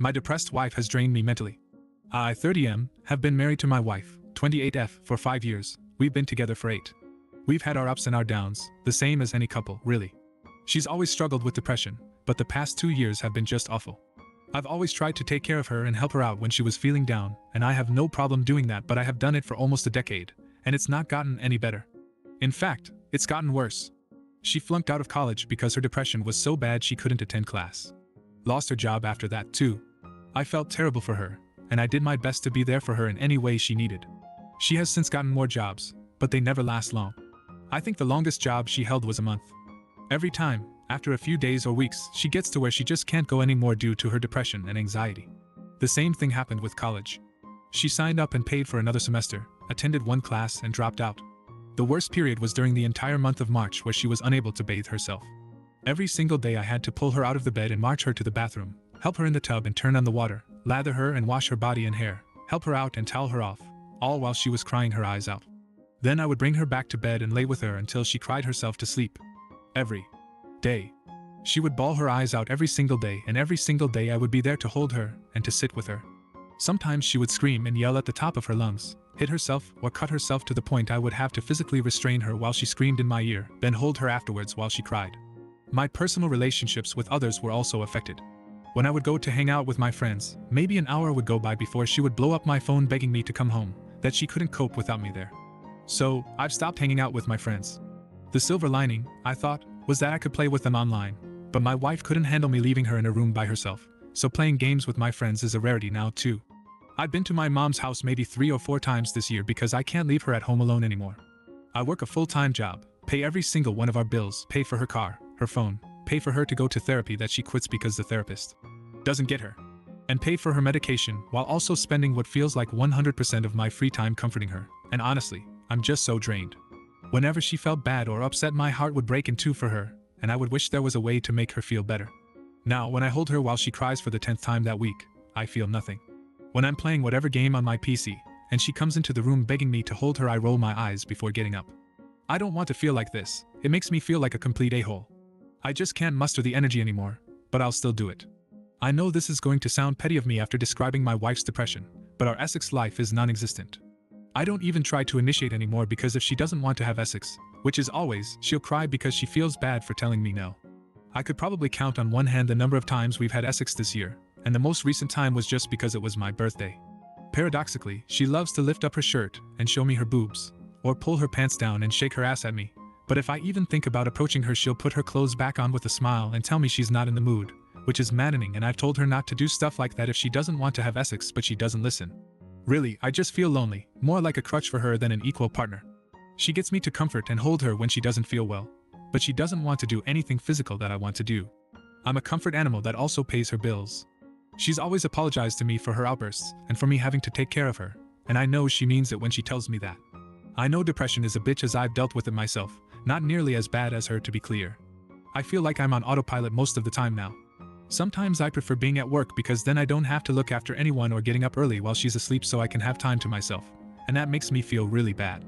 My depressed wife has drained me mentally. I, 30M, have been married to my wife, 28F, for 5 years. We've been together for 8. We've had our ups and our downs, the same as any couple, really. She's always struggled with depression, but the past 2 years have been just awful. I've always tried to take care of her and help her out when she was feeling down, and I have no problem doing that, but I have done it for almost a decade, and it's not gotten any better. In fact, it's gotten worse. She flunked out of college because her depression was so bad she couldn't attend class. Lost her job after that, too. I felt terrible for her, and I did my best to be there for her in any way she needed. She has since gotten more jobs, but they never last long. I think the longest job she held was a month. Every time, after a few days or weeks, she gets to where she just can't go anymore due to her depression and anxiety. The same thing happened with college. She signed up and paid for another semester, attended one class and dropped out. The worst period was during the entire month of March, where she was unable to bathe herself. Every single day I had to pull her out of the bed and march her to the bathroom, help her in the tub and turn on the water, lather her and wash her body and hair, help her out and towel her off, all while she was crying her eyes out. Then I would bring her back to bed and lay with her until she cried herself to sleep. Every day. She would bawl her eyes out every single day, and every single day I would be there to hold her and to sit with her. Sometimes she would scream and yell at the top of her lungs, hit herself or cut herself to the point I would have to physically restrain her while she screamed in my ear, then hold her afterwards while she cried. My personal relationships with others were also affected. When I would go to hang out with my friends, maybe an hour would go by before she would blow up my phone begging me to come home, that she couldn't cope without me there. So, I've stopped hanging out with my friends. The silver lining, I thought, was that I could play with them online, but my wife couldn't handle me leaving her in a room by herself, so playing games with my friends is a rarity now too. I've been to my mom's house maybe 3 or 4 times this year because I can't leave her at home alone anymore. I work a full-time job, pay every single one of our bills, pay for her car, her phone, pay for her to go to therapy that she quits because the therapist doesn't get her, and pay for her medication while also spending what feels like 100% of my free time comforting her, and honestly, I'm just so drained. Whenever she felt bad or upset, my heart would break in two for her, and I would wish there was a way to make her feel better. Now, when I hold her while she cries for the 10th time that week, I feel nothing. When I'm playing whatever game on my PC, and she comes into the room begging me to hold her, I roll my eyes before getting up. I don't want to feel like this. It makes me feel like a complete a-hole. I just can't muster the energy anymore, but I'll still do it. I know this is going to sound petty of me after describing my wife's depression, but our Essex life is non-existent. I don't even try to initiate anymore because if she doesn't want to have Essex, which is always, she'll cry because she feels bad for telling me no. I could probably count on one hand the number of times we've had Essex this year, and the most recent time was just because it was my birthday. Paradoxically, she loves to lift up her shirt and show me her boobs, or pull her pants down and shake her ass at me, but if I even think about approaching her, she'll put her clothes back on with a smile and tell me she's not in the mood, which is maddening, and I've told her not to do stuff like that if she doesn't want to have Essex, but she doesn't listen. Really, I just feel lonely, more like a crutch for her than an equal partner. She gets me to comfort and hold her when she doesn't feel well, but she doesn't want to do anything physical that I want to do. I'm a comfort animal that also pays her bills. She's always apologized to me for her outbursts and for me having to take care of her, and I know she means it when she tells me that. I know depression is a bitch as I've dealt with it myself, not nearly as bad as her to be clear. I feel like I'm on autopilot most of the time now. Sometimes I prefer being at work because then I don't have to look after anyone or getting up early while she's asleep so I can have time to myself, and that makes me feel really bad.